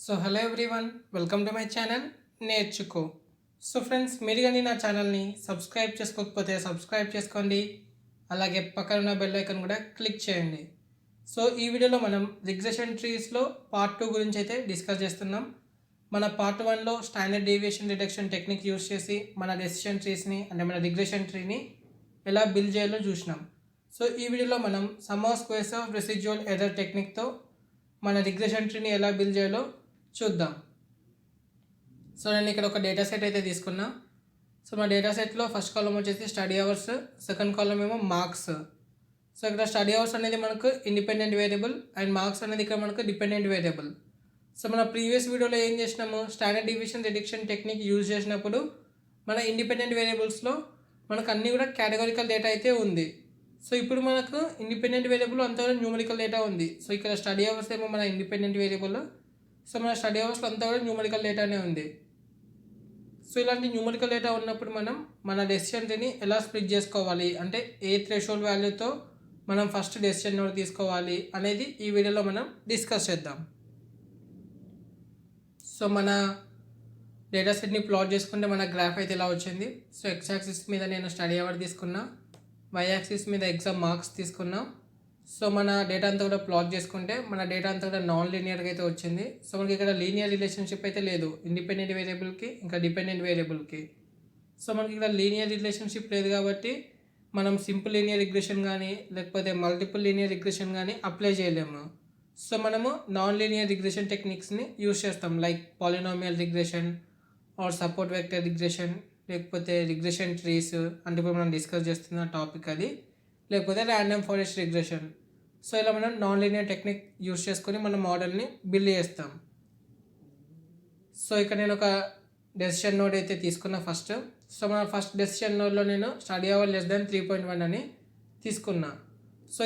Hello everyone, welcome to my channel నేర్చుకో. Friends, మీరు కానీ నా ఛానల్ని సబ్స్క్రైబ్ చేసుకోకపోతే సబ్స్క్రైబ్ చేసుకోండి. అలాగే పక్కన ఉన్న బెల్ ఐకాన్ కూడా క్లిక్ చేయండి. ఈ వీడియోలో మనం రిగ్రెషన్ ట్రీస్లో పార్ట్ 2 గురించి అయితే డిస్కస్ చేస్తున్నాం. మన పార్ట్ 1లో standard deviation detection technique use చేసి మన డెసిషన్ ట్రీస్ని అంటే మన రిగ్రెషన్ ట్రీని ఎలా బిల్డ్ చేయాలో చూసినాం. ఈ వీడియోలో మనం sum of squares of residual error టెక్నిక్తో మన రిగ్రెషన్ ట్రీని ఎలా బిల్డ్ చేయాలో చూద్దాం. నేను ఇక్కడ ఒక డేటా సెట్ అయితే తీసుకున్నా. మా డేటా సెట్లో ఫస్ట్ కాలం వచ్చేసి స్టడీ అవర్స్, సెకండ్ కాలం ఏమో మార్క్స్. ఇక్కడ స్టడీ అవర్స్ అనేది మనకు ఇండిపెండెంట్ వేరియబుల్ అండ్ మార్క్స్ అనేది ఇక్కడ మనకు డిపెండెంట్ వేరియబుల్. మన ప్రీవియస్ వీడియోలో ఏం చేసినాము, standard deviation detection technique use చేసినప్పుడు మన ఇండిపెండెంట్ వేరియబుల్స్లో మనకు అన్నీ కూడా కేటగారికల్ డేటా అయితే ఉంది. ఇప్పుడు మనకు ఇండిపెండెంట్ వేరియబుల్ అంతా న్యూమరికల్ డేటా ఉంది. ఇక్కడ స్టడీ అవర్స్ ఏమో మన ఇండిపెండెంట్ వేరియబుల్, మన స్టడీ అవర్స్లో అంతా కూడా న్యూమరికల్ డేటానే ఉంది. ఇలాంటి న్యూమరికల్ డేటా ఉన్నప్పుడు మనం మన డెసిషన్ ట్రీని ఎలా స్ప్లిట్ చేసుకోవాలి, అంటే ఏ థ్రెషోల్డ్ వాల్యూతో మనం ఫస్ట్ డెసిషన్ నోడ్ తీసుకోవాలి అనేది ఈ వీడియోలో మనం డిస్కస్ చేద్దాం. మన డేటా సెట్ని ప్లాట్ చేసుకుంటే మన గ్రాఫ్ అయితే ఇలా వచ్చింది. ఎక్స్ యాక్సిస్ మీద నేను స్టడీ అవర్ తీసుకున్నా, వై యాక్సిస్ మీద ఎగ్జామ్ మార్క్స్ తీసుకున్నా. మన డేటా అంతా కూడా ప్లాట్ చేసుకుంటే మన డేటా అంతా కూడా నాన్ లీనియర్గా అయితే వచ్చింది. మనకి ఇక్కడ లీనియర్ రిలేషన్షిప్ అయితే లేదు ఇండిపెండెంట్ వేరియబుల్కి ఇంకా డిపెండెంట్ వేరియబుల్కి. మనకి ఇక్కడ లీనియర్ రిలేషన్షిప్ లేదు కాబట్టి మనం సింపుల్ లీనియర్ రిగ్రెషన్ కానీ లేకపోతే మల్టిపుల్ లీనియర్ రిగ్రెషన్ కానీ అప్లై చేయలేము. మనము నాన్ లీనియర్ రిగ్రెషన్ టెక్నిక్స్ని యూజ్ చేస్తాం, like polynomial regression or support vector regression, లేకపోతే రిగ్రెషన్ ట్రీస్ అంటే ఇప్పుడు మనం డిస్కస్ చేస్తున్న టాపిక్ అది, లేకపోతే ర్యాండమ్ ఫారెస్ట్ రిగ్రెషన్. ఇలా మనం నాన్ లీనియర్ టెక్నిక్ యూస్ చేసుకొని మన మోడల్ని బిల్డ్ చేస్తాం. ఇక్కడ నేను ఒక డెసిషన్ నోడ్ అయితే తీసుకున్నా ఫస్ట్. మన ఫస్ట్ డెసిషన్ నోడ్లో నేను స్టడీ అవర్ లెస్ దాన్ 3.1 అని తీసుకున్నా.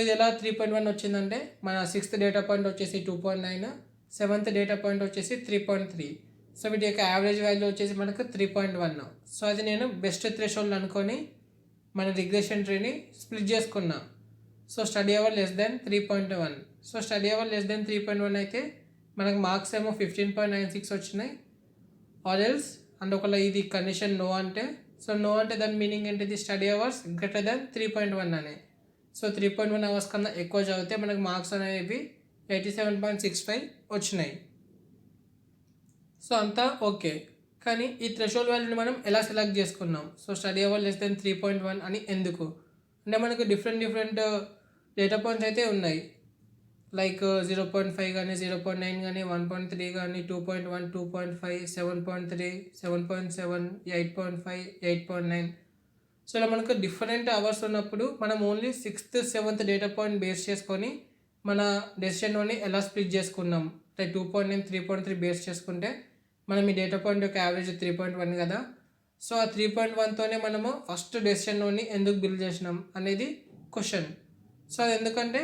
ఇది ఎలా 3.1 వచ్చిందంటే మన 6th డేటా పాయింట్ వచ్చేసి 2.9, 7th డేటా పాయింట్ వచ్చేసి 3.3. వీటి యొక్క యావరేజ్ వాల్యూ వచ్చేసి మనకు 3.1. అది నేను బెస్ట్ థ్రెషోల్డ్ అనుకొని మన రిగ్రెషన్ ట్రీని స్ప్లిట్ చేసుకున్నా. Study hour less than 3.1. Study hour less than 3.1 అయితే మనకు మార్క్స్ ఏమో 15.96 వచ్చినాయి. ఆర్ ఎల్స్ అంటే ఒకవేళ ఇది కండిషన్ నో అంటే, నో అంటే దాని మీనింగ్ ఏంటిది, స్టడీ అవర్స్ గ్రేటర్ దాన్ 3.1 అని. 3.1 అవర్స్ కన్నా ఎక్కువ చదివితే మనకు మార్క్స్ అనేవి 87.65 వచ్చినాయి. అంతా ఓకే. కానీ ఈ థ్రెషోల్డ్ వాల్యూని మనం ఎలా సెలెక్ట్ చేసుకున్నాం, స్టడీ అవర్ లెస్ దెన్ 3.1 అని ఎందుకు అంటే మనకు డిఫరెంట్ డేటా పాయింట్స్ అయితే ఉన్నాయి, లైక్ 0.5 కానీ 0.9 కానీ 1.3 కానీ 2.1, 2.5, 7.3, 7.7, 8.5, 8.9. ఇలా మనకు డిఫరెంట్ అవర్స్ ఉన్నప్పుడు మనం only 6th, 7th data point base చేసుకొని మన డెసిషన్ని ఎలా స్ప్లిట్ చేసుకున్నాం, అంటే 2.9, 3.3 బేస్ చేసుకుంటే మనం ఈ డేటా పాయింట్ యొక్క యావరేజ్ 3.1 కదా. ఆ 3.1తోనే మనము ఫస్ట్ డెసిషన్ని ఎందుకు బిల్డ్ చేసినాం అనేది క్వశ్చన్. అది ఎందుకంటే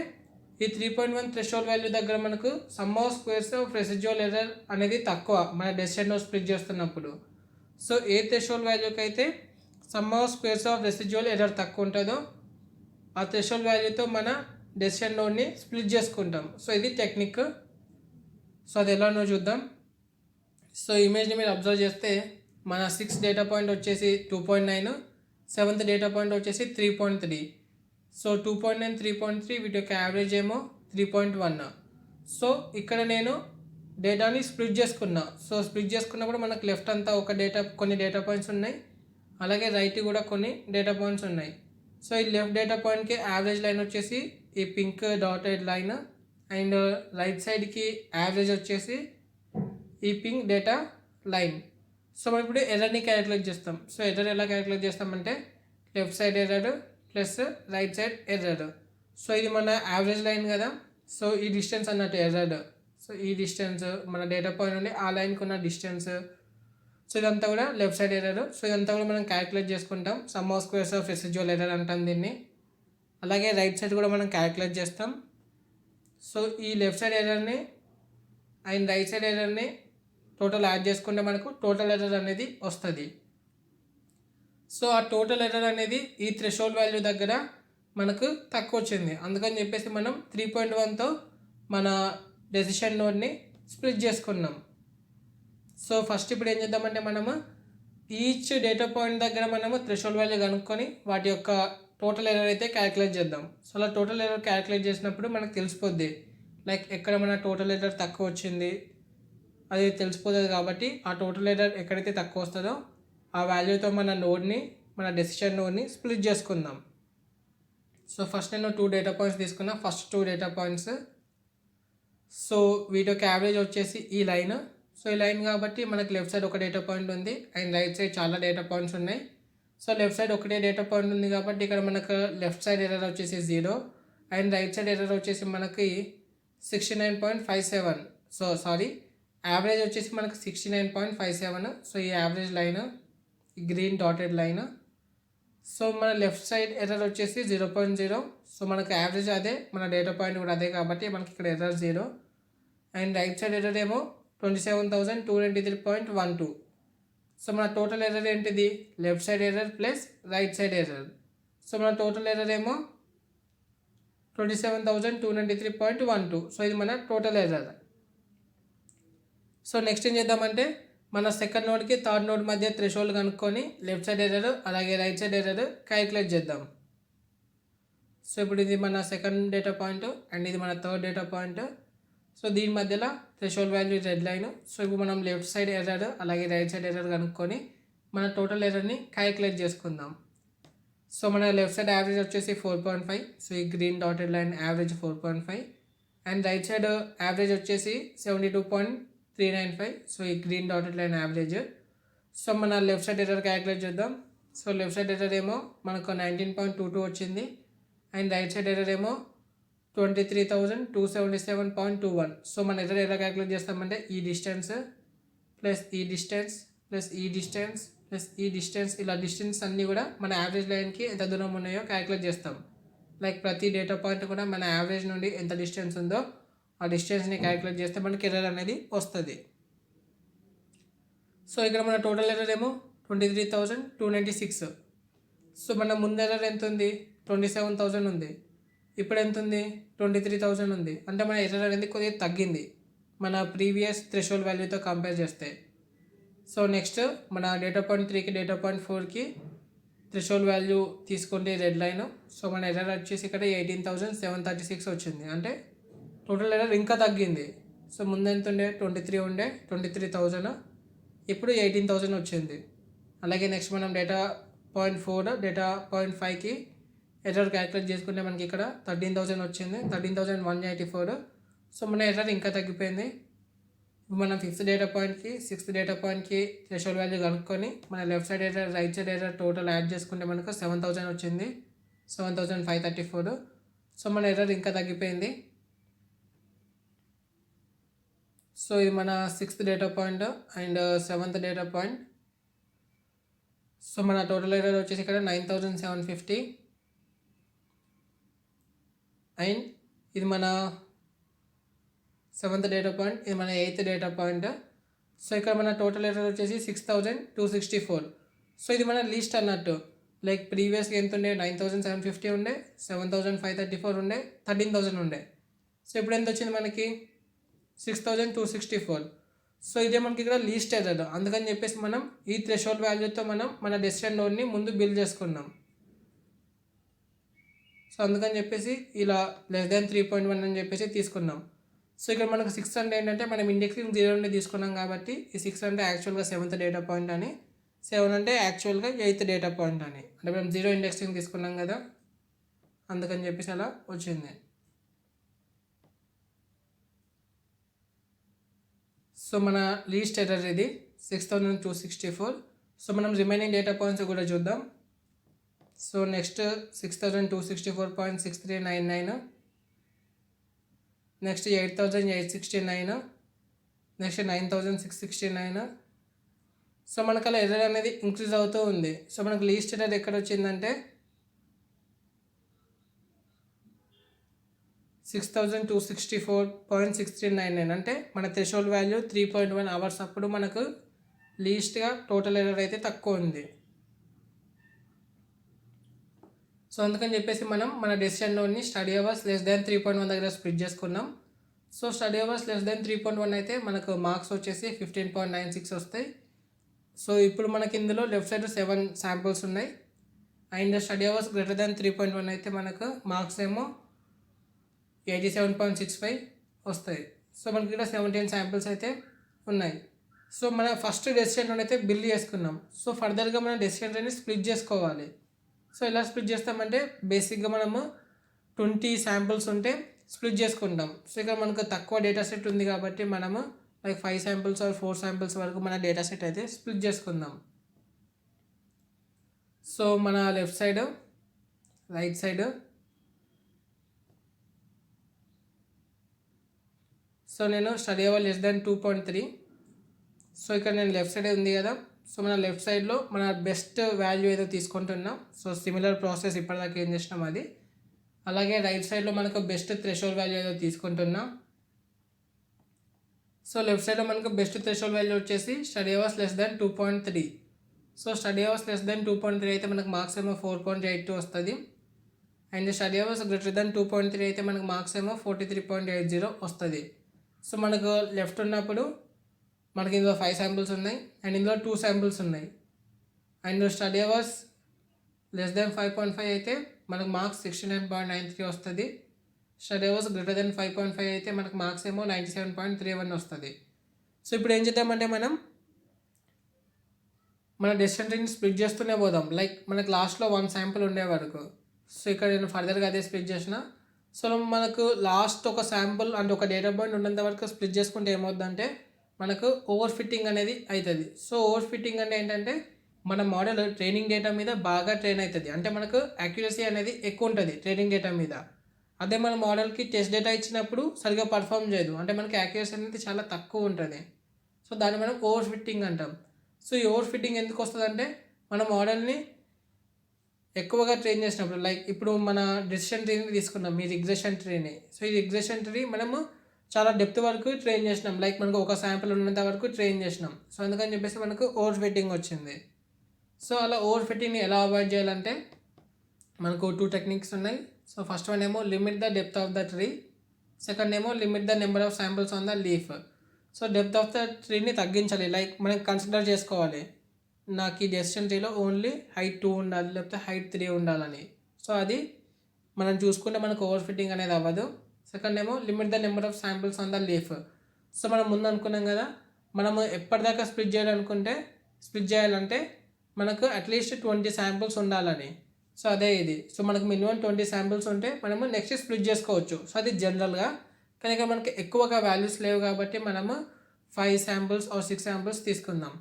ఈ 3.1 థ్రెషోల్డ్ వాల్యూ దగ్గర మనకు some of squares of residual error అనేది తక్కువ మన డెసిషన్లో స్ప్లిట్ చేస్తున్నప్పుడు. ఏ థ్రెషోల్డ్ వాల్యూకి అయితే some of squares of residual error తక్కువ ఉంటుందో ఆ థ్రెషోల్డ్ వాల్యూతో మన డెసిషన్ నోడ్ని స్ప్లిట్ చేసుకుంటాం. ఇది టెక్నిక్. అది ఎలానో చూద్దాం. ఇమేజ్ని మీరు అబ్జర్వ్ చేస్తే మన 6th డేటా పాయింట్ వచ్చేసి 2.9, 7th డేటా పాయింట్ వచ్చేసి 3.3. 2.9, 3.3 వీటి యొక్క యావరేజ్ ఏమో 3.1. ఇక్కడ నేను డేటాని స్ప్లిట్ చేసుకున్నా. స్ప్లిట్ చేసుకున్నప్పుడు మనకు లెఫ్ట్ అంతా కొన్ని డేటా పాయింట్స్ ఉన్నాయి, అలాగే రైట్ కూడా కొన్ని డేటా పాయింట్స్ ఉన్నాయి. ఈ లెఫ్ట్ డేటా పాయింట్కి యావరేజ్ లైన్ వచ్చేసి ఈ pink dotted line, and right సైడ్కి యావరేజ్ వచ్చేసి ఈ పింక్ డేటా లైన్. మనం ఇప్పుడు ఎర్రర్ని క్యాలిక్యులేట్ చేస్తాం. ఎర్రర్ ఎలా క్యాలిక్యులేట్ చేస్తామంటే left side error plus right side error. ఇది మన యావరేజ్ లైన్ కదా. ఈ డిస్టెన్స్ అన్నట్టు ఎర్రర్. ఈ డిస్టెన్స్ మన డేటా పాయింట్ నుండి ఆ లైన్కి ఉన్న డిస్టెన్స్. ఇదంతా కూడా లెఫ్ట్ సైడ్ ఎర్రర్. ఇదంతా కూడా మనం క్యాలిక్యులేట్ చేసుకుంటాం, some of squares of residual error అంటాం దీన్ని. అలాగే రైట్ సైడ్ కూడా మనం క్యాలిక్యులేట్ చేస్తాం. ఈ లెఫ్ట్ సైడ్ ఎర్రర్ని అండ్ రైట్ సైడ్ ఎర్రర్ని టోటల్ యాడ్ చేసుకుంటే మనకు టోటల్ ఎర్రర్ అనేది వస్తుంది. ఆ టోటల్ ఎర్రర్ అనేది ఈ థ్రెషోల్డ్ వాల్యూ దగ్గర మనకు తక్కువ వచ్చింది. అందుకని చెప్పేసి మనం 3.1తో మన డెసిషన్ నోడ్ని స్ప్లిట్ చేసుకున్నాం. సో ఫస్ట్ ఇప్పుడు ఏం చేద్దామంటే మనము ఈచ్ డేటా పాయింట్ దగ్గర మనము థ్రెషోల్డ్ వాల్యూ కనుక్కొని వాటి యొక్క టోటల్ ఎర్రర్ అయితే క్యాలిక్యులేట్ చేద్దాం. సో అలా టోటల్ ఎర్రర్ క్యాలిక్యులేట్ చేసినప్పుడు మనకు తెలిసిపోద్ది లైక్ ఎక్కడ మన టోటల్ ఎర్రర్ తక్కువ వచ్చింది అది తెలిసిపోతుంది. కాబట్టి ఆ టోటల్ ఎర్రర్ ఎక్కడైతే తక్కువ వస్తుందో ఆ వాల్యూతో మన డెసిషన్ నోడ్ని స్ప్లిట్ చేసుకుందాం. సో ఫస్ట్ నేను 2 డేటా పాయింట్స్ తీసుకున్నా. ఫస్ట్ 2 డేటా పాయింట్స్, సో వీటి యొక్క యావరేజ్ వచ్చేసి ఈ లైన్. సో ఈ లైన్ కాబట్టి మనకి లెఫ్ట్ సైడ్ ఒక డేటా పాయింట్ ఉంది అండ్ రైట్ సైడ్ చాలా డేటా పాయింట్స్ ఉన్నాయి. సో లెఫ్ట్ సైడ్ ఒకటే డేటా పాయింట్ ఉంది కాబట్టి ఇక్కడ మనకు లెఫ్ట్ సైడ్ ఎర్రర్ వచ్చేసి 0 అండ్ రైట్ సైడ్ ఎర్రర్ వచ్చేసి మనకి 69.57. సో సారీ, యావరేజ్ వచ్చేసి మనకు 69.57. సో ఈ యావరేజ్ లైన్, ఈ గ్రీన్ డాటెడ్ లైన్. సో మన లెఫ్ట్ సైడ్ ఎర్రర్ వచ్చేసి 0.0. సో మనకు యావరేజ్ అదే, మన డేటా పాయింట్ కూడా అదే కాబట్టి మనకి ఇక్కడ error 0 and right side error ఏమో 27,293.12. సో మన టోటల్ ఎర్రర్ ఏంటిది? Left side error plus right side error. So మన టోటల్ ఎర్రర్ ఏమో 27,293.12. సో ఇది మన టోటల్ ఎర్రర్. సో నెక్స్ట్ ఏం చేద్దామంటే మన సెకండ్ నోడ్కి థర్డ్ నోడ్ మధ్య థ్రెషోల్డ్ కనుక్కొని లెఫ్ట్ సైడ్ ఎర్రర్ అలాగే రైట్ సైడ్ ఎర్రర్ క్యాలిక్యులేట్ చేద్దాం. సో ఇప్పుడు ఇది మన సెకండ్ డేటా పాయింట్ అండ్ ఇది మన థర్డ్ డేటా పాయింట్. సో దీని మధ్యలో threshold value red line. So ఇప్పుడు మనం లెఫ్ట్ సైడ్ ఎర్రర్ అలాగే రైట్ సైడ్ ఎర్రర్ కనుక్కొని మన టోటల్ ఎర్రర్ని క్యాలిక్యులేట్ చేసుకుందాం. సో మన లెఫ్ట్ సైడ్ యావరేజ్ వచ్చేసి 4.5. సో ఈ green dotted line average 4.5 and right side average వచ్చేసి 72.395. సో ఈ green dotted line average. So మన లెఫ్ట్ సైడ్ ఎర్రర్ క్యాలిక్యులేట్ చేద్దాం. సో లెఫ్ట్ సైడ్ ఎర్రర్ ఏమో మనకు 19.22 వచ్చింది అండ్ రైట్ సైడ్ ఎర్రర్ ఏమో 23,277.21. సో మన ఎర్రర్ ఎలా క్యాలిక్యులేట్ చేస్తామంటే ఈ డిస్టెన్స్ ప్లస్ ఈ డిస్టెన్స్ ప్లస్ ఈ డిస్టెన్స్ ప్లస్ ఈ డిస్టెన్స్, ఇలా డిస్టెన్స్ అన్నీ కూడా మన యావరేజ్ లైన్కి ఎంత దూరం ఉన్నాయో క్యాలిక్యులేట్ చేస్తాం. లైక్ ప్రతి డేటా పాయింట్ కూడా మన యావరేజ్ నుండి ఎంత డిస్టెన్స్ ఉందో ఆ డిస్టెన్స్ని క్యాలిక్యులేట్ చేస్తే మనకి ఎర్రర్ అనేది వస్తుంది. సో ఇక్కడ మన టోటల్ ఎర్రర్ ఏమో 23,296. సో మన ముందు ఎర్రర్ ఎంత ఉంది? 27,000 ఉంది. ఇప్పుడు ఎంత ఉంది? 23,000 ఉంది. అంటే మన ఎర్రర్ అనేది కొద్దిగా తగ్గింది మన ప్రీవియస్ థ్రెషోల్డ్ వాల్యూతో కంపేర్ చేస్తే. సో నెక్స్ట్ మన డేటా పాయింట్ 3కి డేటా పాయింట్ 4కి థ్రెషోల్డ్ వాల్యూ తీసుకుంటే రెడ్ లైన్. సో మన ఎర్రర్ వచ్చేసి ఇక్కడ 18,736 వచ్చింది. అంటే టోటల్ ఎర్రర్ ఇంకా తగ్గింది. సో ముందు ఎంత ఉండే? 23,000 ఇప్పుడు 18,000 వచ్చింది. అలాగే నెక్స్ట్ మనం డేటా పాయింట్ 4 డేటా పాయింట్ 5కి ఎర్రర్ క్యాలిక్యులేట్ చేసుకుంటే మనకి ఇక్కడ 13,000 వచ్చింది, 13,184. సో మన ఎర్రర్ ఇంకా తగ్గిపోయింది. ఇప్పుడు మనం సిక్స్త్ డేటా పాయింట్కి థ్రెషోల్డ్ వాల్యూ కనుక్కొని మన left side error right side error total add చేసుకుంటే మనకు 7,000 వచ్చింది, 7,534. సో మన ఎర్రర్ ఇంకా తగ్గిపోయింది. సో ఇది మన sixth data point and seventh data point. So మన టోటల్ ఎర్రర్ వచ్చేసి ఇక్కడ 9,750 అండ్ ఇది మన సెవెంత్ డేటా పాయింట్, ఇది మన ఎయిత్ డేటా పాయింట్. సో ఇక్కడ మన టోటల్ ఎర్రర్ వచ్చేసి 6,264. సో ఇది మన లీస్ట్ అన్నట్టు. లైక్ ప్రీవియస్గా ఎంత ఉండే? 9,750 ఉండే, 7,534 ఉండే, 13,000 ఉండే. సో ఇప్పుడు ఎంత వచ్చింది మనకి? 6,264. సో ఇదే మనకి ఇక్కడ లీస్ట్ ఎర్రర్. అందుకని చెప్పేసి మనం ఈ థ్రెషోల్డ్ వాల్యూతో మనం మన డెసిషన్ నోడ్ని ముందు బిల్డ్ చేసుకున్నాం. సో అందుకని చెప్పేసి ఇలా <3.1 అని చెప్పేసి తీసుకున్నాం. సో ఇక్కడ మనకు 6 అంటే ఏంటంటే మనం ఇండెక్సింగ్ 0 నుండి తీసుకున్నాం కాబట్టి ఈ 6 అంటే యాక్చువల్గా సెవెంత్ డేటా పాయింట్ అని, 7 అంటే యాక్చువల్గా ఎయిత్ డేటా పాయింట్ అని. అంటే మనం 0 ఇండెక్సింగ్ తీసుకున్నాం కదా, అందుకని చెప్పేసి అలా వచ్చింది. సో మన లీస్ట్ ఎర్రర్ ఇది 6,264. సో మనం రిమైనింగ్ డేటా పాయింట్స్ కూడా చూద్దాం. So next 6,264.6399, next 8,869, next 9,669. So మనకు అలా ఎర్రర్ అనేది ఇంక్రీజ్ అవుతూ ఉంది. సో మనకు లీస్ట్ ఎర్రర్ ఎక్కడ వచ్చిందంటే 6,264.6399. అంటే మన థ్రెషోల్డ్ వాల్యూ 3.1 అవర్స్ అప్పుడు మనకు లీస్ట్గా టోటల్ ఎర్రర్ అయితే తక్కువ ఉంది. సో అందుకని చెప్పేసి మనం మన డెసిషన్ నోడ్ని స్టడీ అవర్స్ <3.1 దగ్గర స్ప్లిట్ చేసుకున్నాం. So study hours less than 3.1 అయితే మనకు మార్క్స్ వచ్చేసి 15.96 వస్తాయి. సో ఇప్పుడు మనకి ఇందులో లెఫ్ట్ సైడ్ 7 శాంపుల్స్ ఉన్నాయి. And study hours greater than 3.1 అయితే మనకు మార్క్స్ ఏమో 87.65 వస్తాయి. సో మనకి ఇక్కడ 17 శాంపిల్స్ అయితే ఉన్నాయి. సో మన ఫస్ట్ డెసిషన్ ట్రీని అయితే బిల్డ్ చేసుకున్నాం. సో ఫర్దర్గా మనం డెసిషన్ ట్రీని స్ప్లిట్ చేసుకోవాలి. సో ఎలా స్ప్లిట్ చేస్తామంటే బేసిక్గా మనము 20 శాంపిల్స్ ఉంటే స్ప్లిట్ చేసుకుంటాం. సో ఇక్కడ మనకు తక్కువ డేటా సెట్ ఉంది కాబట్టి మనము లైక్ 5 శాంపిల్స్ ఆర్ 4 శాంపిల్స్ వరకు మన డేటా సెట్ అయితే స్ప్లిట్ చేసుకుందాం. సో మన left side, right side, so నేను study hour less than 2.3. So ఇక్కడ నేను లెఫ్ట్ సైడ్ ఉంది కదా, సో మన లెఫ్ట్ సైడ్లో మన బెస్ట్ వాల్యూ ఏదో తీసుకుంటున్నాం. సో సిమిలర్ ప్రాసెస్ ఇప్పటిదాకా ఏం చేసినాం అది. అలాగే రైట్ సైడ్లో మనకు బెస్ట్ థ్రెషోల్డ్ వాల్యూ ఏదో తీసుకుంటున్నాం. సో లెఫ్ట్ సైడ్లో మనకు బెస్ట్ థ్రెషోల్డ్ వాల్యూ వచ్చేసి study hours less than 2.3. So study hours less than 2.3 అయితే మనకు మార్క్స్ ఏమో 4.82 వస్తుంది. And study hours greater than 2.3 అయితే మనకు మార్క్స్ ఏమో 43.80 వస్తుంది. సో మనకు లెఫ్ట్ ఉన్నప్పుడు మనకి ఇందులో 5 శాంపిల్స్ ఉన్నాయి అండ్ ఇందులో 2 శాంపిల్స్ ఉన్నాయి. And study hours less then 5.5 అయితే మనకు మార్క్స్ 69.93 వస్తుంది. స్టడీ అవర్స్ గ్రేటర్ దెన్ 5.5 అయితే మనకు మార్క్స్ ఏమో 97.31 వస్తుంది. సో ఇప్పుడు ఏం చేద్దామంటే మన డెసిషన్ ట్రీని స్ప్లిట్ చేస్తూనే పోదాం. లైక్ మనకు లాస్ట్లో 1 శాంపుల్ ఉండే వరకు. సో ఇక్కడ నేను ఫర్దర్గా అదే స్ప్లిట్ చేసిన. సో మనకు లాస్ట్ ఒక శాంపుల్ అంటే ఒక డేటా పాయింట్ ఉన్నంత వరకు స్ప్లిట్ చేసుకుంటే ఏమవుతుందంటే మనకు ఓవర్ ఫిట్టింగ్ అనేది అవుతుంది. సో ఓవర్ ఫిట్టింగ్ అంటే ఏంటంటే మన మోడల్ ట్రైనింగ్ డేటా మీద బాగా ట్రైన్ అవుతుంది. అంటే మనకు యాక్యురసీ అనేది ఎక్కువ ఉంటుంది ట్రైనింగ్ డేటా మీద. అదే మన మోడల్కి టెస్ట్ డేటా ఇచ్చినప్పుడు సరిగా పర్ఫామ్ చేయదు. అంటే మనకి యాక్యురసీ అనేది చాలా తక్కువ ఉంటుంది. సో దాన్ని మనం ఓవర్ ఫిట్టింగ్ అంటాం. సో ఈ ఓవర్ ఫిట్టింగ్ ఎందుకు వస్తుందంటే మన మోడల్ని ఎక్కువగా ట్రైన్ చేసినప్పుడు, లైక్ ఇప్పుడు మన డెసిషన్ ట్రీని తీసుకున్నాం, ఈ రిగ్రెషన్ ట్రీని. సో ఈ రిగ్రెషన్ ట్రీ మనము చాలా డెప్త్ వరకు ట్రైన్ చేసినాం. లైక్ మనకు ఒక శాంపుల్ ఉన్నంత వరకు ట్రైన్ చేసినాం. సో అందుకని చెప్పేసి మనకు ఓవర్ ఫిట్టింగ్ వచ్చింది. సో అలా ఓవర్ ఫిట్టింగ్ని ఎలా అవాయిడ్ చేయాలంటే మనకు 2 టెక్నిక్స్ ఉన్నాయి. సో ఫస్ట్ వన్ ఏమో limit the depth of the tree, second ఏమో limit the number of samples on the leaf. So depth of the ట్రీని తగ్గించాలి. లైక్ మనం కన్సిడర్ చేసుకోవాలి, నాకు ఈ డెసిషన్ ట్రీలో ఓన్లీ హైట్ 2 ఉండాలి లేకపోతే హైట్ 3 ఉండాలని. సో అది మనం చూసుకుంటే మనకు ఓవర్ ఫిట్టింగ్ అనేది అవ్వదు. సెకండ్ ఏమో limit the number of samples on the leaf. So మనం ముందు అనుకున్నాం కదా, మనము ఎప్పటిదాకా స్ప్లిట్ చేయాలంటే మనకు అట్లీస్ట్ 20 శాంపిల్స్ ఉండాలని. సో అదే ఇది. సో మనకు మినిమం 20 శాంపిల్స్ ఉంటే మనము నెక్స్ట్ స్ప్లిట్ చేసుకోవచ్చు. సో అది జనరల్గా. కానీ ఇక్కడ మనకి ఎక్కువగా వాల్యూస్ లేవు కాబట్టి మనము 5 శాంపిల్స్ ఆర్ 6 శాంపిల్స్ తీసుకుందాం.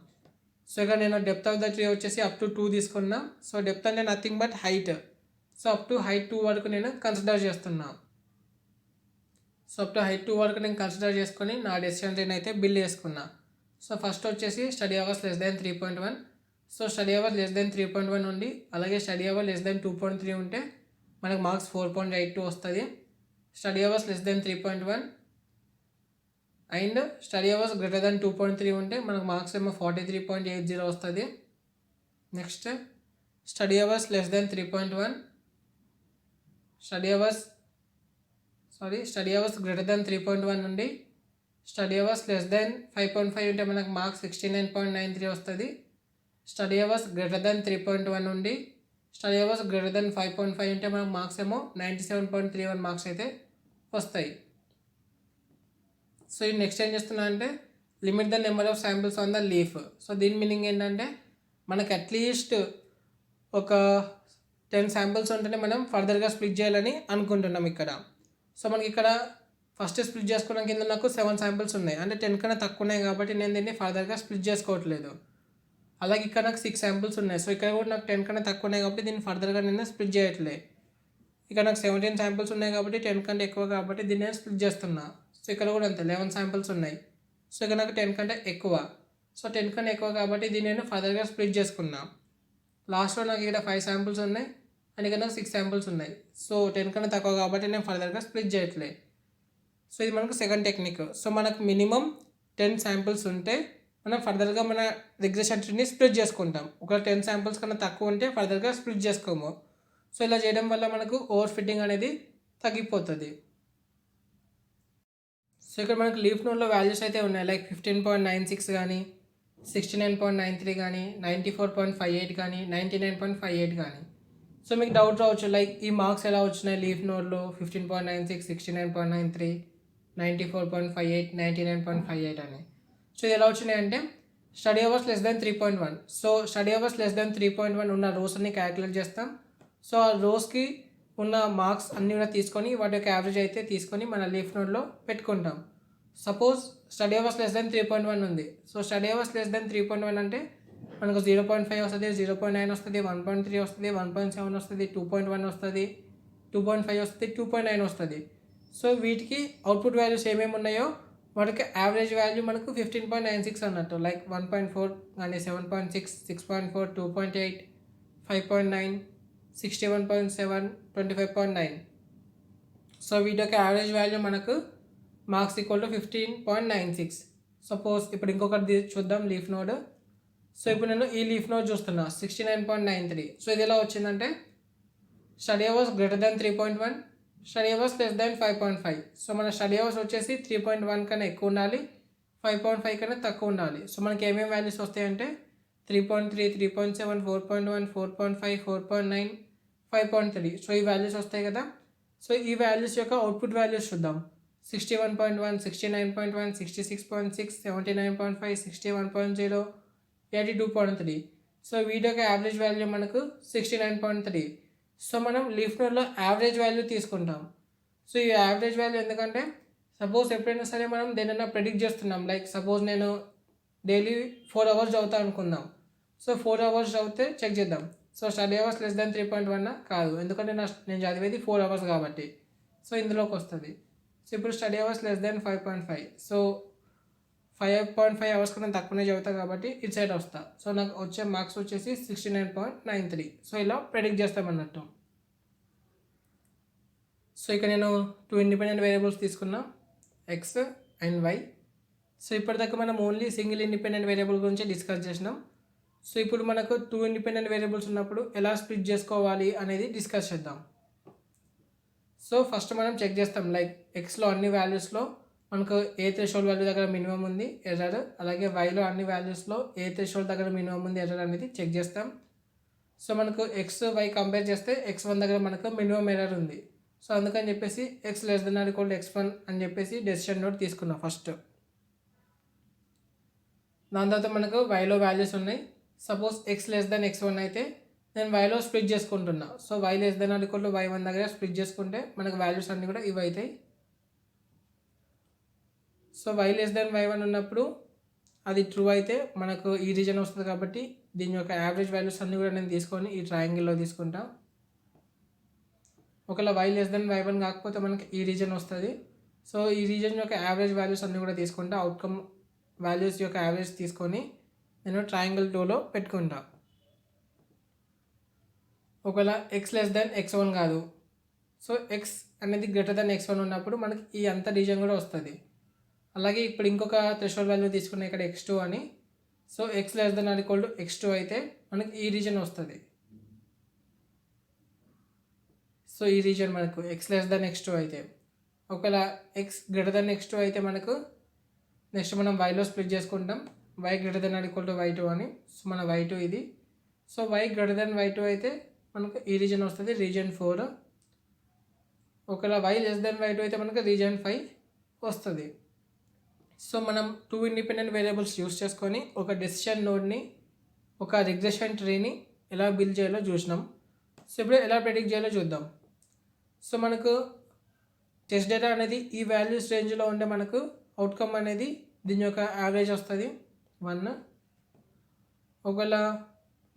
సో ఇక్కడ నేను డెప్త్ ఆఫ్ ద ట్రీ వచ్చేసి అప్ టు 2 తీసుకున్నా. సో డెప్త్ అంటే nothing but height. So up to height 2 వరకు నేను కన్సిడర్ చేస్తున్నా. సో అప్ టు హైట్ 2 వరకు నేను కన్సిడర్ చేసుకొని నా డెసిషన్ ట్రీని అయితే బిల్డ్ చేసుకున్నా. సో ఫస్ట్ వచ్చేసి study hours less than 3.1. So study hour less than 3.1 ఉండి అలాగే స్టడీ అవర్ లెస్ దెన్ 2.3 ఉంటే మనకు మార్క్స్ 4.82 వస్తుంది. Study hours less than 3.1 and study hours greater than 2.3 ఉంటే మనకు మార్క్స్ ఏమో 43.80 వస్తుంది. Next study hours less than 3.1, study hours greater than 3.1 నుండి స్టడీ అవర్స్ లెస్ దెన్ 5.5 ఉంటే మనకు మార్క్స్ 69.93 వస్తుంది. స్టడీ అవర్స్ గ్రేటర్ దెన్ 3.1 నుండి స్టడీ అవర్స్ గ్రేటర్ దెన్ 5.5 ఉంటే మనకు మార్క్స్ ఏమో 97.31 మార్క్స్ అయితే వస్తాయి. సో ఈ నెక్స్ట్ ఏం చేస్తున్నా అంటే limit the number of samples on the leaf. So దీని మీనింగ్ ఏంటంటే మనకు అట్లీస్ట్ ఒక 10 శాంపిల్స్ ఉంటేనే మనం ఫర్దర్గా స్ప్లిట్ చేయాలని అనుకుంటున్నాం ఇక్కడ. సో మనకి ఇక్కడ ఫస్ట్ స్ప్లిట్ చేసుకోవడం కింద నాకు 7 శాంపిల్స్ ఉన్నాయి, అంటే 10 కన్నా తక్కువ ఉన్నాయి కాబట్టి నేను దీన్ని ఫర్దర్గా స్ప్లిట్ చేసుకోవట్లేదు. అలాగే ఇక్కడ నాకు 6 శాంపిల్స్ ఉన్నాయి. సో ఇక్కడ కూడా నాకు 10 కన్నా తక్కువ ఉన్నాయి కాబట్టి దీన్ని ఫర్దర్గా నేను స్ప్లిట్ చేయట్లేదు. ఇక్కడ నాకు 17 శాంపిల్స్ ఉన్నాయి కాబట్టి 10 కంటే ఎక్కువ కాబట్టి దీన్ని నేను స్ప్లిట్ చేస్తున్నా. సో ఇక్కడ కూడా అంతే 11 శాంపిల్స్ ఉన్నాయి. సో ఇక్కడ నాకు 10 కంటే ఎక్కువ. సో 10 కన్నా ఎక్కువ కాబట్టి దీన్ని నేను ఫర్దర్గా స్ప్లిట్ చేసుకున్నా. లాస్ట్లో నాకు ఇక్కడ 5 శాంపిల్స్ ఉన్నాయి అండ్ ఇక్కడ నాకు 6 శాంపిల్స్ ఉన్నాయి. సో 10 కన్నా తక్కువ కాబట్టి నేను ఫర్దర్గా స్ప్లిట్ చేయట్లేదు. సో ఇది మనకు సెకండ్ టెక్నిక్. సో మనకు మినిమం 10 శాంపిల్స్ ఉంటే మనం ఫర్దర్గా మన రిగ్రెషన్ ట్రీని స్ప్లిట్ చేసుకుంటాం. ఒక 10 శాంపిల్స్ కన్నా తక్కువ ఉంటే ఫర్దర్గా స్ప్లిట్ చేసుకోము. సో ఇలా చేయడం వల్ల మనకు ఓవర్ ఫిట్టింగ్ అనేది తగ్గిపోతుంది. సో ఇక్కడ మనకు లీఫ్ నోడ్లో వాల్యూస్ అయితే ఉన్నాయి, లైక్ 15.96 కానీ, 69.93 కానీ, 94.58 కానీ, 99.58 కానీ. సో మీకు డౌట్ రావచ్చు, లైక్ ఈ మార్క్స్ ఎలా వచ్చినాయి లీఫ్ నోడ్లో 15.96, 69.93, 94.58, 99.58 అని. సో ఇది ఎలా వచ్చినాయి అంటే study hours less than 3.1. So study hours less than 3.1 ఉన్న రోస్ అన్ని క్యాలిక్యులేట్ చేస్తాం. సో ఆ రోస్కి ఉన్న మార్క్స్ అన్నీ కూడా తీసుకొని వాటి యొక్క యావరేజ్ అయితే తీసుకొని మన లీఫ్ నోడ్లో పెట్టుకుంటాం. Suppose study hours less than 3.1 ఉంది. So study hours less than 3.1 అంటే మనకు 0.5 వస్తుంది, 0.9 వస్తుంది, 1.3 వస్తుంది, 1.7 వస్తుంది, 2.1 వస్తుంది, 2.5 వస్తుంది, 2.9 వస్తుంది. సో వీటికి అవుట్పుట్ వాల్యూస్ ఏమేమి ఉన్నాయో వాటికి యావరేజ్ వాల్యూ మనకు 15.96 అన్నట్టు, లైక్ 1.4 కానీ, 7.6, 6.4, 2.8, 5.9, 61.7, 25.9. సో వీటి యొక్క యావరేజ్ వాల్యూ మనకు మార్క్స్ ఈక్వల్ టు 15.96. సపోజ్ ఇప్పుడు ఇంకొకటి చూద్దాం లీఫ్ నోడ్. సో ఇప్పుడు నేను ఈ లీఫ్ నోడ్ చూస్తున్నా 69.93. సో ఇది ఎలా వచ్చిందంటే study hours greater than 3.1, study hours less than 5.5. So మన స్టడీ అవర్స్ వచ్చేసి 3.1 కన్నా ఎక్కువ ఉండాలి, 5.5 కన్నా తక్కువ ఉండాలి. సో మనకి ఏమేమి వాల్యూస్ వస్తాయంటే 3.3, 3.7, 4.1, 4.5, 4.9, 5.3. సో ఈ వాల్యూస్ వస్తాయి కదా. సో ఈ వాల్యూస్ యొక్క అవుట్పుట్ వాల్యూస్ చూద్దాం. 61.1, 69.1, 66.6, 79.5, 61.0, 82.3. సో వీటి యొక్క యావరేజ్ వాల్యూ మనకు 69.3. సో మనం లీఫ్ నోడ్లో యావరేజ్ వాల్యూ తీసుకుంటాం. సో ఈ యావరేజ్ వాల్యూ ఎందుకంటే సపోజ్ ఎప్పుడైనా సరే మనం దేనైనా ప్రెడిక్ట్ చేస్తున్నాం, లైక్ సపోజ్ నేను డైలీ 4 అవర్స్ చదువుతా అనుకుందాం. సో 4 అవర్స్ చదివితే చెక్ చేద్దాం. So study hours less than 3.1 కాదు, ఎందుకంటే నేను చదివేది 4 అవర్స్ కాబట్టి. సో ఇందులోకి వస్తుంది. సో ఇప్పుడు study hours less than 5.5. So 5.5 hours కన్నా తక్కువనే చదువుతా కాబట్టి ఇటు సైడ్ వస్తా. సో నాకు వచ్చే మార్క్స్ వచ్చేసి 69.93. సో ఇలా ప్రెడిక్ట్ చేస్తామన్నట్టు. సో ఇక్కడ నేను 2 ఇండిపెండెంట్ వేరియబుల్స్ తీసుకున్నా, ఎక్స్ అండ్ వై. సో ఇప్పటిదాకా మనం ఓన్లీ సింగిల్ ఇండిపెండెంట్ వేరియబుల్ గురించి డిస్కస్ చేసినాం. సో ఇప్పుడు మనకు 2 ఇండిపెండెంట్ వేరియబుల్స్ ఉన్నప్పుడు ఎలా స్ప్లిట్ చేసుకోవాలి అనేది డిస్కస్ చేద్దాం. సో ఫస్ట్ మనం చెక్ చేస్తాం, లైక్ ఎక్స్లో అన్ని వాల్యూస్లో మనకు ఏ థ్రెషోల్డ్ వాల్యూ దగ్గర మినిమం ఉంది ఎర్రర్, అలాగే వైలో అన్ని వాల్యూస్లో ఏ థ్రెషోల్డ్ దగ్గర మినిమం ఉంది ఎర్రర్ అనేది చెక్ చేస్తాం. సో మనకు ఎక్స్ వై కంపేర్ చేస్తే x1 దగ్గర మనకు మినిమం ఎర్రర్ ఉంది. సో అందుకని చెప్పేసి X less than or equal to x1 అని చెప్పేసి డెసిషన్ నోట్ తీసుకున్నాం ఫస్ట్. దాని తర్వాత మనకు వైలో వాల్యూస్ ఉన్నాయి. Suppose X less than x1 అయితే నేను వైలో స్ప్లిట్ చేసుకుంటున్నా. So Y less than or equal to y1 దగ్గర స్ప్లిట్ చేసుకుంటే మనకు వాల్యూస్ అన్నీ కూడా ఇవి అవుతాయి. So Y less then y1 ఉన్నప్పుడు అది ట్రూ అయితే మనకు ఈ రీజన్ వస్తుంది కాబట్టి దీని యొక్క యావరేజ్ వాల్యూస్ అన్నీ కూడా నేను తీసుకొని ఈ ట్రయాంగిల్లో తీసుకుంటా. ఒకవేళ వై లెస్ దెన్ y1 కాకపోతే మనకి ఈ రీజన్ వస్తుంది. సో ఈ రీజన్ యొక్క యావరేజ్ వాల్యూస్ అన్నీ కూడా తీసుకుంటా, అవుట్కమ్ వాల్యూస్ యొక్క యావరేజ్ తీసుకొని నేను ట్రయాంగిల్ 2లో పెట్టుకుంటా. ఒకవేళ ఎక్స్ లెస్ దెన్ x1 కాదు, సో ఎక్స్ అనేది గ్రేటర్ దెన్ x1 ఉన్నప్పుడు మనకి ఈ అంత రీజన్ కూడా వస్తుంది. అలాగే ఇప్పుడు ఇంకొక థ్రెషోల్డ్ వాల్యూ తీసుకున్నాం ఇక్కడ x2 అని. So X less than or equal to x2 అయితే మనకి ఈ రీజన్ వస్తుంది. సో ఈ రీజన్ మనకు ఎక్స్ లెస్ దెన్ x2 అయితే, ఒకవేళ ఎక్స్ గ్రేటర్ దెన్ x2 అయితే మనకు నెక్స్ట్ మనం వైలో స్ప్లిట్ చేసుకుంటాం, Y greater than or equal to y2 అని. సో మన y2 ఇది. So why greater then y2 అయితే మనకు ఈ రీజన్ వస్తుంది, రీజన్ 4. ఒకవేళ వై లెస్ దెన్ y2 అయితే మనకు రీజన్ 5 వస్తుంది. సో మనం 2 ఇండిపెండెంట్ వేరియబుల్స్ యూస్ చేసుకొని ఒక డెసిషన్ నోడ్ని, ఒక రిగ్రెషన్ ట్రీని ఎలా బిల్డ్ చేయాలో చూసినాం. సో ఇప్పుడు ఎలా ప్రెడిక్ట్ చేయాలో చూద్దాం. సో మనకు టెస్ట్ డేటా అనేది ఈ వాల్యూస్ రేంజ్లో ఉండే మనకు అవుట్కమ్ అనేది దీని యొక్క యావరేజ్ వస్తుంది 1. ఒకవేళ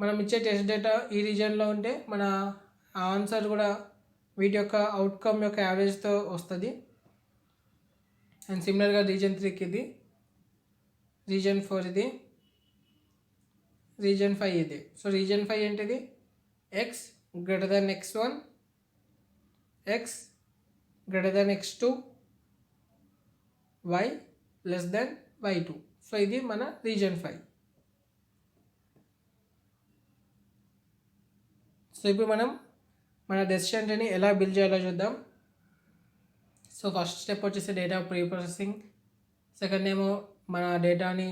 మనం ఇచ్చే టెస్ట్ డేటా ఈ రీజన్లో ఉంటే మన ఆన్సర్ కూడా వీటి యొక్క అవుట్కమ్ యొక్క యావరేజ్తో వస్తుంది. అండ్ సిమిలర్గా రీజన్ 3కి ఇది, రీజన్ 4 ఇది, రీజన్ 5 ఇది. సో రీజన్ 5 ఏంటిది? X greater than x1, X greater than x2, y less than y2. So ఇది మన రీజన్ 5. సో ఇప్పుడు మనం మన డెసిషన్ ట్రీని ఎలా బిల్డ్ చేయాలో చూద్దాం. సో ఫస్ట్ స్టెప్ వచ్చేసి డేటా ప్రీ ప్రాసెసింగ్, సెకండ్ ఏమో మన డేటాని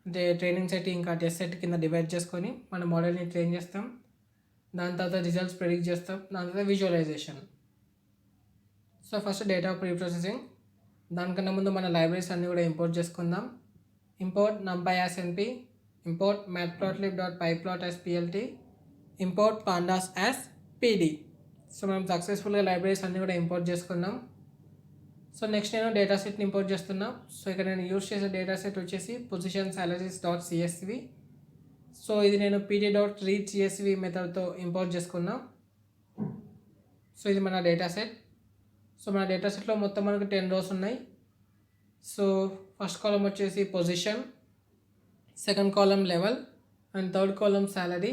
అంటే ట్రైనింగ్ సెట్ ఇంకా టెస్ట్ సెట్ కింద డివైడ్ చేసుకొని మన మోడల్ని ట్రైన్ చేస్తాం. దాని తర్వాత రిజల్ట్స్ ప్రెడిక్ట్ చేస్తాం. దాని తర్వాత visualization. So first data preprocessing. దానికన్నా ముందు మన లైబ్రరీస్ అన్నీ కూడా ఇంపోర్ట్ చేసుకుందాం. Import numpy as np, import matplotlib.pyplot as plt, import pandas as pd. So మనం సక్సెస్ఫుల్గా లైబ్రరీస్ అన్నీ కూడా ఇంపోర్ట్ చేసుకున్నాం. సో నెక్స్ట్ నేను డేటా సెట్ని ఇంపోర్ట్ చేస్తున్నా. సో ఇక్కడ నేను యూస్ చేసే డేటా సెట్ వచ్చేసి position salaries dot CSV. So ఇది నేను pd.readcsv మెథడ్తో ఇంపోర్ట్ చేసుకున్నా. సో ఇది మన డేటా సెట్. సో మన డేటా సెట్లో మొత్తం మనకు 10 rows ఉన్నాయి. సో ఫస్ట్ కాలం వచ్చేసి position, second column level and third column salary.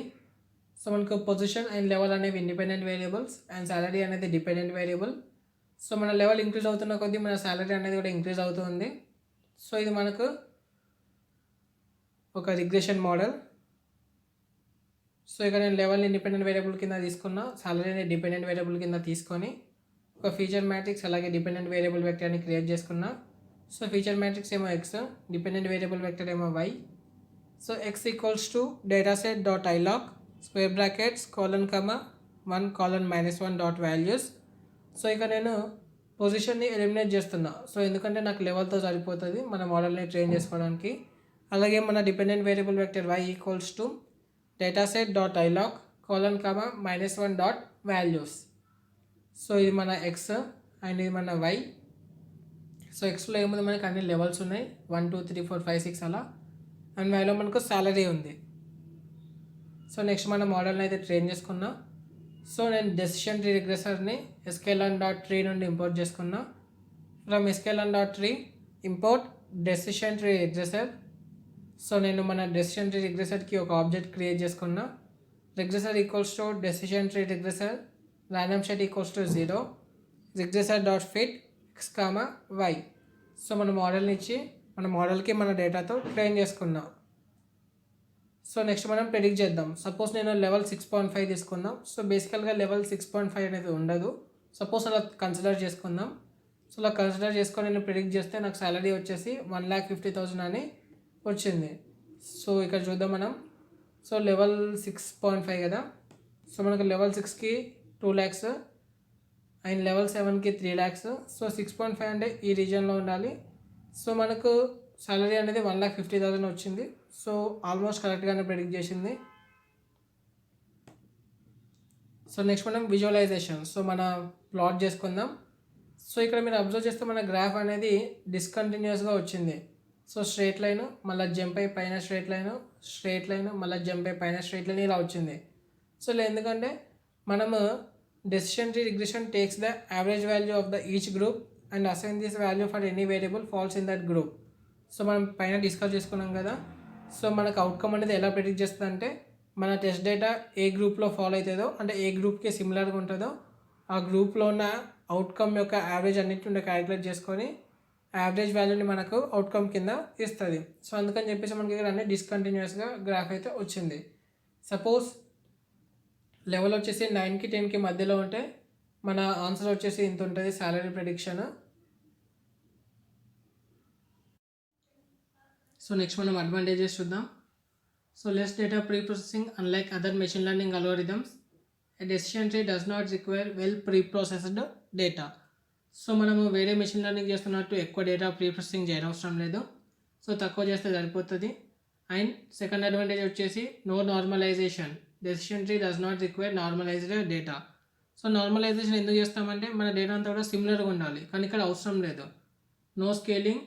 So మనకు పొజిషన్ అండ్ లెవెల్ అనేవి ఇండిపెండెంట్ వేరియబుల్స్ అండ్ సాలరీ అనేది డిపెండెంట్ వేరియబుల్. సో మన లెవెల్ ఇంక్రీజ్ అవుతున్న కొద్దీ మన సాలరీ అనేది కూడా ఇంక్రీజ్ అవుతుంది. సో ఇది మనకు ఒక రిగ్రెషన్ మోడల్. సో ఇక్కడ నేను లెవెల్ని ఇండిపెండెంట్ వేరియబుల్ కింద తీసుకున్నా, సాలరీని డిపెండెంట్ వేరియబుల్ కింద తీసుకొని ఒక ఫీచర్ మ్యాట్రిక్స్ అలాగే డిపెండెంట్ వేరియబుల్ వెక్టర్ని క్రియేట్ చేసుకున్నా. సో ఫీచర్ మ్యాట్రిక్స్ ఏమో ఎక్స్, డిపెండెంట్ వేరియబుల్ వెక్టర్ ఏమో Y. So X equals to dataset dot iloc square brackets colon comma 1 colon -1 dot values. So ఇక నేను పొజిషన్ని ఎలిమినేట్ చేస్తున్నా. సో ఎందుకంటే నాకు లెవెల్తో సరిపోతుంది మన మోడల్ని ట్రైన్ చేసుకోవడానికి. అలాగే మన dependent variable vector Y equals to dataset dot iloc colon comma -1 dot values. So ఇది మన ఎక్స్ అండ్ ఇది మన వై. సో ఎక్స్లో ఏముంది మనకి అన్ని లెవెల్స్ ఉన్నాయి 1 2 3 4 5 6 అలా. అండ్ వైలో మనకు సాలరీ ఉంది. సో నెక్స్ట్ మన మోడల్ని అయితే ట్రైన్ చేసుకున్నా. సో నేను డెసిషన్ ట్రీ రిగ్రెసర్ని sklearn.tree నుండి ఇంపోర్ట్ చేసుకున్నా. From sklearn.tree import decision tree regressor. So నేను మన డెసిషన్ ట్రీ రిగ్రెసర్కి ఒక ఆబ్జెక్ట్ క్రియేట్ చేసుకున్నా. Regressor equals to decision tree regressor random set equals to 0 regressor dot fit X comma Y. So మన మోడల్ని ఇచ్చి మన మోడల్కి మన డేటాతో ట్రైన్ చేసుకున్నాం. సో నెక్స్ట్ మనం ప్రెడిక్ట్ చేద్దాం. సపోజ్ నేను లెవెల్ 6.5 తీసుకుందాం. సో బేసికల్గా లెవెల్ 6.5 అనేది ఉండదు. సపోజ్ అలా కన్సిడర్ చేసుకుందాం. సో అలా కన్సిడర్ చేసుకొని నేను ప్రెడిక్ట్ చేస్తే నాకు సాలరీ వచ్చేసి 1,50,000 అని వచ్చింది. సో ఇక్కడ చూద్దాం మనం. సో లెవెల్ 6.5 కదా. సో మనకు లెవెల్ 6కి 2 lakhs అండ్ లెవెల్ 7కి 3 lakhs. సో 6.5 అంటే ఈ రీజియన్లో ఉండాలి. సో మనకు సాలరీ అనేది 1,50,000 వచ్చింది. సో ఆల్మోస్ట్ కరెక్ట్గానే ప్రెడిక్ట్ చేసింది. సో నెక్స్ట్ మనం విజువలైజేషన్. సో మన ప్లాట్ చేసుకుందాం. సో ఇక్కడ మీరు అబ్జర్వ్ చేస్తే మన గ్రాఫ్ అనేది డిస్కంటిన్యూస్గా వచ్చింది. సో స్ట్రేట్ లైన్ మళ్ళీ జంప్ అయి పైన స్ట్రేట్ లైన్, స్ట్రేట్ లైన్ మళ్ళీ జంప్ అయి పైన స్ట్రేట్ లైన్ ఇలా వచ్చింది. సో ఇలా ఎందుకంటే మనము decision tree regression takes the average value of the each group and assign this value for any variable falls in that group. So మనం పైన డిస్కస్ చేసుకున్నాం కదా. సో మనకు అవుట్కమ్ అనేది ఎలా ప్రెడిక్ట్ చేస్తుంది అంటే మన టెస్ట్ డేటా ఏ గ్రూప్లో ఫాలో అవుతుందో అంటే ఏ గ్రూప్కి సిమిలర్గా ఉంటుందో ఆ గ్రూప్లో ఉన్న అవుట్కమ్ యొక్క యావరేజ్ అన్నింటి క్యాలిక్యులేట్ చేసుకొని యావరేజ్ వాల్యూని మనకు అవుట్కమ్ కింద ఇస్తుంది. సో అందుకని చెప్పేసి మనకి ఇక్కడ అన్ని డిస్కంటిన్యూస్గా గ్రాఫ్ అయితే వచ్చింది. సపోజ్ లెవెల్ వచ్చేసి 9కి 10కి మధ్యలో ఉంటే మన ఆన్సర్ వచ్చేసి ఇంత ఉంటుంది సాలరీ ప్రెడిక్షన్. సో నెక్స్ట్ మనం అడ్వాంటేజెస్ చూద్దాం. So less data pre processing unlike other machine learning algorithms a decision tree does not require well pre processed data. So మనము వేరే మెషిన్ లెర్నింగ్ చేస్తున్నట్టు ఎక్కువ డేటా ప్రీ ప్రాసెసింగ్ చేయనవసరం లేదు. So తక్కువ చేస్తే సరిపోతుంది. అండ్ సెకండ్ అడ్వాంటేజ్ వచ్చేసి no normalization. Decision tree does not require normalized data. So normalization ఎందుకు చేస్తామంటే మన డేటా అంతా కూడా సిమిలర్గా ఉండాలి, కానీ ఇక్కడ అవసరం లేదు. No scaling,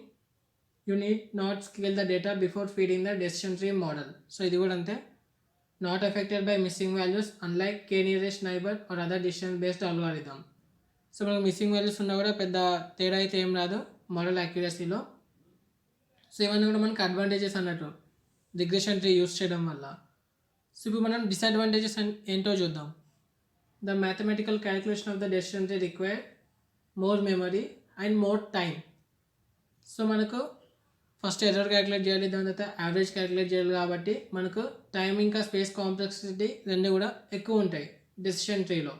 you need not scale the data before feeding the decision tree model. So ఇది కూడా అంతే. Not affected by missing values unlike K nearest neighbour or other decision based algorithm. So మనకు మిస్సింగ్ వాల్యూస్ ఉన్నా కూడా పెద్ద తేడా అయితే ఏం రాదు మోడల్ యాక్యురసీలో. సో ఇవన్నీ కూడా మనకు అడ్వాంటేజెస్ అన్నట్టు రిగ్రెషన్ ట్రీ యూస్ చేయడం వల్ల. సో ఇప్పుడు మనం డిసడ్వాంటేజెస్ ఏంటో చూద్దాం. The mathematical calculation of the decision tree require more memory and more time. So మనకు ఫస్ట్ ఎర్రర్ క్యాలిక్యులేట్ చేయాలి, దాని తర్వాత యావరేజ్ క్యాలిక్యులేట్ చేయాలి, కాబట్టి మనకు టైం ఇంకా స్పేస్ కాంప్లెక్సిటీ రెండు కూడా ఎక్కువ ఉంటాయి డెసిషన్ ట్రీలో.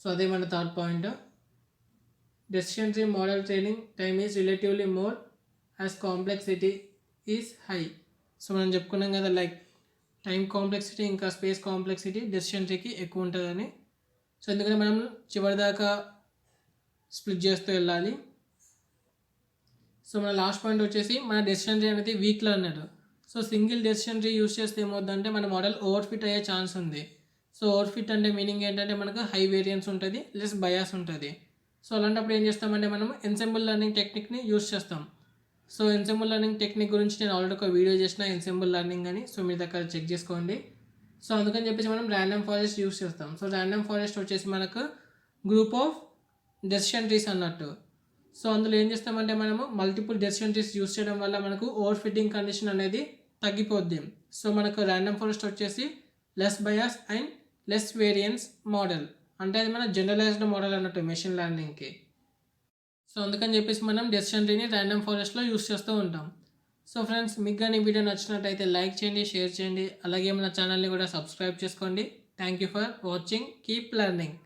సో అదే మన third point. Decision tree model training time is relatively more as complexity is high. So మనం చెప్పుకున్నాం కదా, లైక్ టైం కాంప్లెక్సిటీ ఇంకా స్పేస్ కాంప్లెక్సిటీ డెసిషన్ ట్రీకి ఎక్కువ ఉంటుందని. సో ఎందుకంటే మనం చివరిదాకా స్ప్లిట్ చేస్తూ వెళ్ళాలి. సో మన లాస్ట్ పాయింట్ వచ్చేసి మన డెసిషన్ ట్రీ అనేది వీక్లో అన్నట్టు. So single decision tree use చేస్తే ఏమవుతుందంటే మన మోడల్ ఓవర్ ఫిట్ అయ్యే ఛాన్స్ ఉంది. సో ఓవర్ ఫిట్ అంటే మీనింగ్ ఏంటంటే మనకు హై వేరియన్స్ ఉంటుంది, లెస్ బయాస్ ఉంటుంది. సో అలాంటప్పుడు ఏం చేస్తామంటే మనం ఎన్సెంబుల్ లెర్నింగ్ టెక్నిక్ని యూస్ చేస్తాం. సో ఎన్సెంబుల్ లెర్నింగ్ టెక్నిక్ గురించి నేను ఆల్రెడీ ఒక వీడియో చేసిన, ఎన్సెంబుల్ లెర్నింగ్ అని. సో మీరు దగ్గర చెక్ చేసుకోండి. సో అందుకని చెప్పేసి మనం ర్యాండమ్ ఫారెస్ట్ యూస్ చేస్తాం. సో ర్యాండమ్ ఫారెస్ట్ వచ్చేసి మనకు గ్రూప్ ఆఫ్ డెసిషన్ ట్రీస్ అన్నట్టు. సో అందులో ఏం చేస్తామంటే మనము మల్టిపుల్ డెసిషన్ ట్రీస్ యూస్ చేయడం వల్ల మనకు ఓవర్ ఫిట్టింగ్ కండిషన్ అనేది తగ్గిపోద్ది. సో మనకు ర్యాండమ్ ఫారెస్ట్ వచ్చేసి less bias and less variance model, అంటే అది మన జనరలైజ్డ్ మోడల్ అన్నట్టు మెషిన్ లెర్నింగ్కి. సో అందుకని చెప్పేసి మనం డెసిషన్ ట్రీని ర్యాండమ్ ఫారెస్ట్లో యూస్ చేస్తూ ఉంటాం. సో ఫ్రెండ్స్, మీకు కానీ వీడియో నచ్చినట్టయితే లైక్ చేయండి, షేర్ చేయండి, అలాగే మన ఛానల్ని కూడా సబ్స్క్రైబ్ చేసుకోండి. Thank you for watching. Keep learning.